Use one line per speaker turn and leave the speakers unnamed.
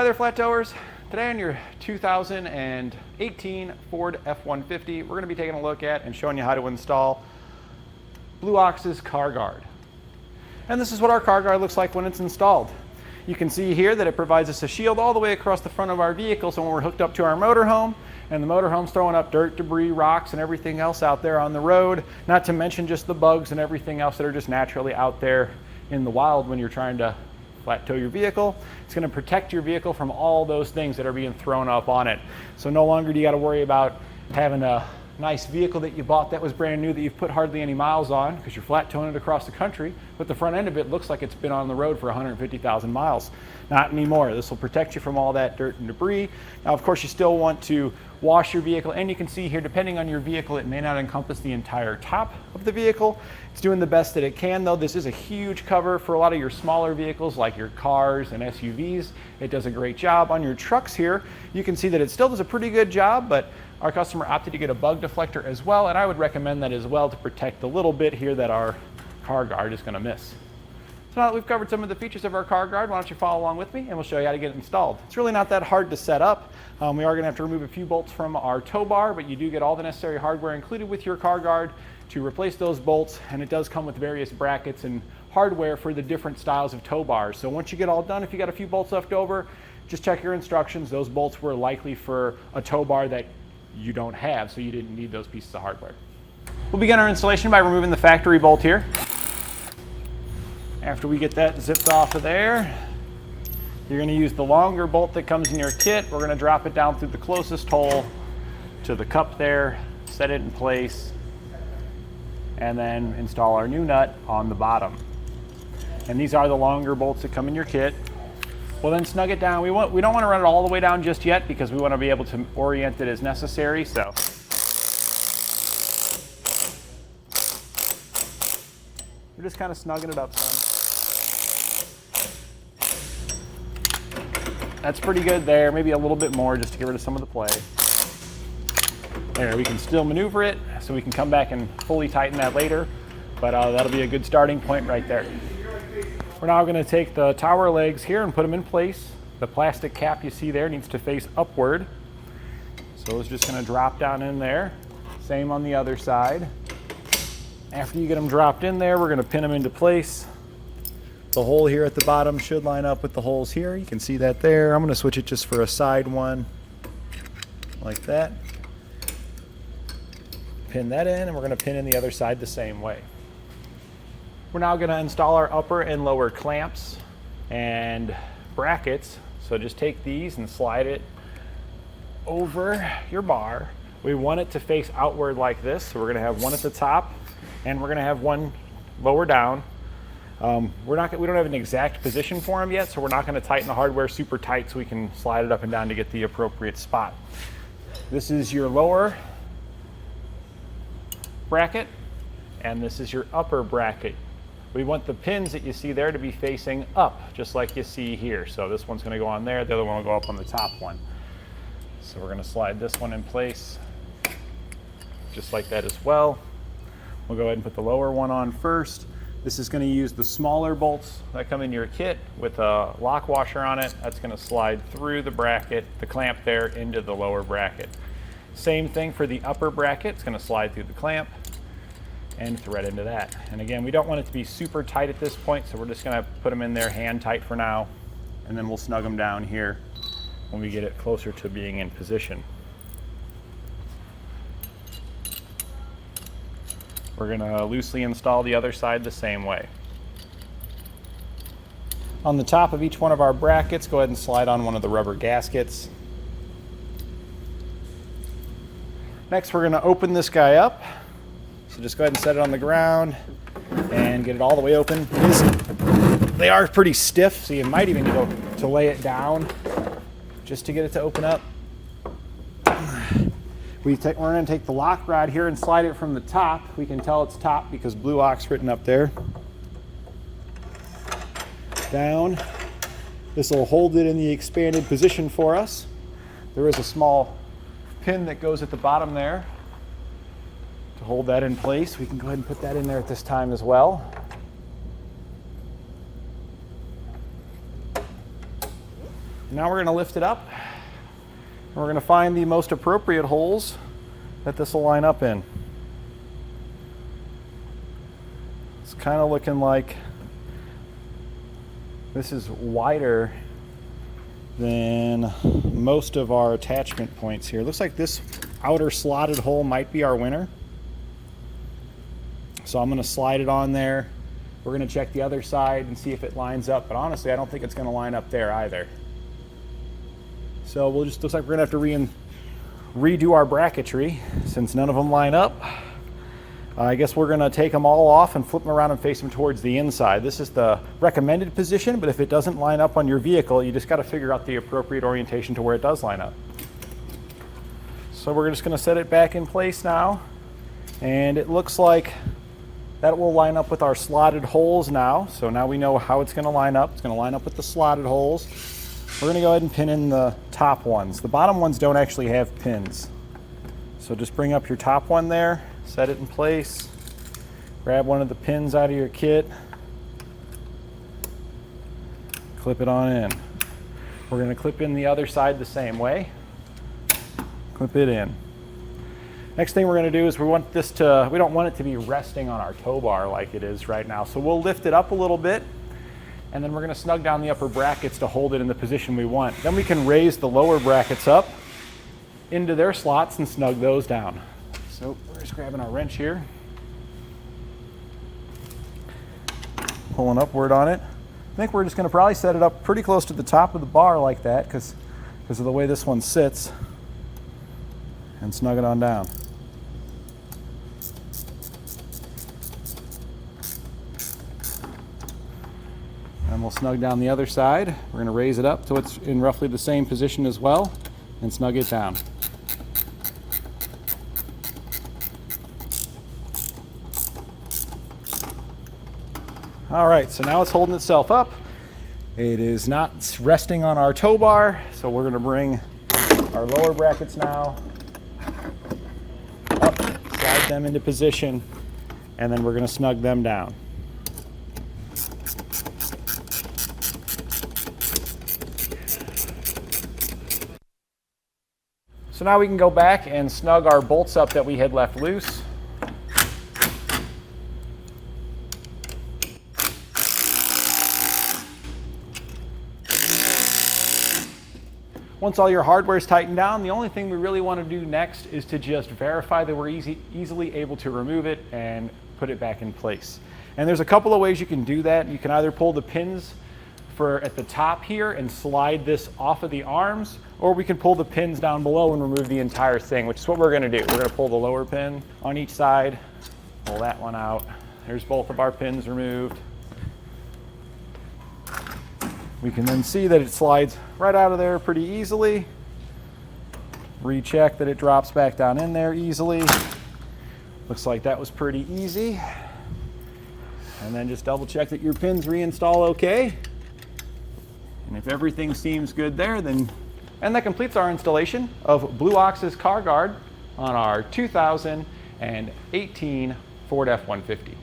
Hi there, flat towers. Today on your 2018 Ford F-150, we're going to be taking a look at and showing you how to install Blue Ox's Kargard. And this is what our Kargard looks like when it's installed. You can see here that it provides us a shield all the way across the front of our vehicle, so when we're hooked up to our motorhome and the motorhome's throwing up dirt, debris, rocks, and everything else out there on the road, not to mention just the bugs and everything else that are just naturally out there in the wild when you're trying to flat tow your vehicle, it's going to protect your vehicle from all those things that are being thrown up on it. So no longer do you got to worry about having a nice vehicle that you bought that was brand new that you've put hardly any miles on because you're flat towing it across the country, but the front end of it looks like it's been on the road for 150,000 miles. Not anymore. This will protect you from all that dirt and debris. Now, of course, you still want to wash your vehicle, and you can see here, depending on your vehicle, it may not encompass the entire top of the vehicle. It's doing the best that it can, though. This is a huge cover for a lot of your smaller vehicles like your cars and SUVs. It does a great job. On your trucks here, you can see that it still does a pretty good job, but our customer opted to get a bug deflector as well, and I would recommend that as well to protect the little bit here that our Kargard is going to miss. So now that we've covered some of the features of our Kargard, why don't you follow along with me and we'll show you how to get it installed. It's really not that hard to set up. We are going to have to remove a few bolts from our tow bar, but you do get all the necessary hardware included with your Kargard to replace those bolts, and it does come with various brackets and hardware for the different styles of tow bars. So once you get all done, if you got a few bolts left over, just check your instructions. Those bolts were likely for a tow bar that you don't have, so you didn't need those pieces of hardware. We'll begin our installation by removing the factory bolt here. After we get that zipped off of there, you're going to use the longer bolt that comes in your kit. We're going to drop it down through the closest hole to the cup there, set it in place, and then install our new nut on the bottom. And these are the longer bolts that come in your kit. We'll then snug it down. We don't want to run it all the way down just yet because we want to be able to orient it as necessary. So we're just kind of snugging it up some. That's pretty good there, maybe a little bit more just to get rid of some of the play. There, we can still maneuver it, so we can come back and fully tighten that later, but that'll be a good starting point right there. We're now going to take the tower legs here and put them in place. The plastic cap you see there needs to face upward, so it's just going to drop down in there. Same on the other side. After you get them dropped in there, we're going to pin them into place. The hole here at the bottom should line up with the holes here. You can see that there. I'm going to switch it just for a side one, like that. Pin that in, and we're going to pin in the other side the same way. We're now going to install our upper and lower clamps and brackets. So just take these and slide it over your bar. We want it to face outward like this. So we're going to have one at the top, and we're going to have one lower down. We don't have an exact position for them yet, so we're not going to tighten the hardware super tight so we can slide it up and down to get the appropriate spot. This is your lower bracket, and this is your upper bracket. We want the pins that you see there to be facing up, just like you see here. So this one's going to go on there, the other one will go up on the top one. So we're going to slide this one in place, just like that as well. We'll go ahead and put the lower one on first. This is going to use the smaller bolts that come in your kit with a lock washer on it. That's going to slide through the bracket, the clamp there, into the lower bracket. Same thing for the upper bracket. It's going to slide through the clamp and thread into that. And again, we don't want it to be super tight at this point, so we're just going to put them in there hand tight for now, and then we'll snug them down here when we get it closer to being in position. We're going to loosely install the other side the same way. On the top of each one of our brackets, go ahead and slide on one of the rubber gaskets. Next, we're going to open this guy up. So just go ahead and set it on the ground and get it all the way open. They are pretty stiff, so you might even need to lay it down just to get it to open up. We're going to take the lock rod here and slide it from the top. We can tell it's top because Blue Ox written up there. Down. This will hold it in the expanded position for us. There is a small pin that goes at the bottom there to hold that in place. We can go ahead and put that in there at this time as well. Now we're going to lift it up, and we're going to find the most appropriate holes that this will line up in. It's kind of looking like this is wider than most of our attachment points here. It looks like this outer slotted hole might be our winner. So I'm going to slide it on there. We're going to check the other side and see if it lines up, but honestly I don't think it's going to line up there either. So we'll just, looks like we're going to have to redo our bracketry since none of them line up. I guess we're going to take them all off and flip them around and face them towards the inside. This is the recommended position, but if it doesn't line up on your vehicle, you just got to figure out the appropriate orientation to where it does line up. So we're just going to set it back in place now, and it looks like that will line up with our slotted holes now. So now we know how it's going to line up. It's going to line up with the slotted holes. We're going to go ahead and pin in the top ones. The bottom ones don't actually have pins. So just bring up your top one there, set it in place, grab one of the pins out of your kit, clip it on in. We're going to clip in the other side the same way, clip it in. Next thing we're going to do is we don't want it to be resting on our tow bar like it is right now. So we'll lift it up a little bit, and then we're going to snug down the upper brackets to hold it in the position we want. Then we can raise the lower brackets up into their slots and snug those down. So we're just grabbing our wrench here, pulling upward on it. I think we're just going to probably set it up pretty close to the top of the bar like that because of the way this one sits, and snug it on down. And we'll snug down the other side. We're going to raise it up till it's in roughly the same position as well and snug it down. All right, so now it's holding itself up. It is not resting on our tow bar, so we're going to bring our lower brackets now up, slide them into position, and then we're going to snug them down. So now we can go back and snug our bolts up that we had left loose. Once all your hardware is tightened down, the only thing we really want to do next is to just verify that we're easily able to remove it and put it back in place. And there's a couple of ways you can do that. You can either pull the pins at the top here and slide this off of the arms, or we can pull the pins down below and remove the entire thing, which is what we're going to do. We're going to pull the lower pin on each side, pull that one out. There's both of our pins removed. We can then see that it slides right out of there pretty easily. Recheck that it drops back down in there easily. Looks like that was pretty easy. And then just double check that your pins reinstall okay. And if everything seems good there, and that completes our installation of Blue Ox's Kargard on our 2018 Ford F-150.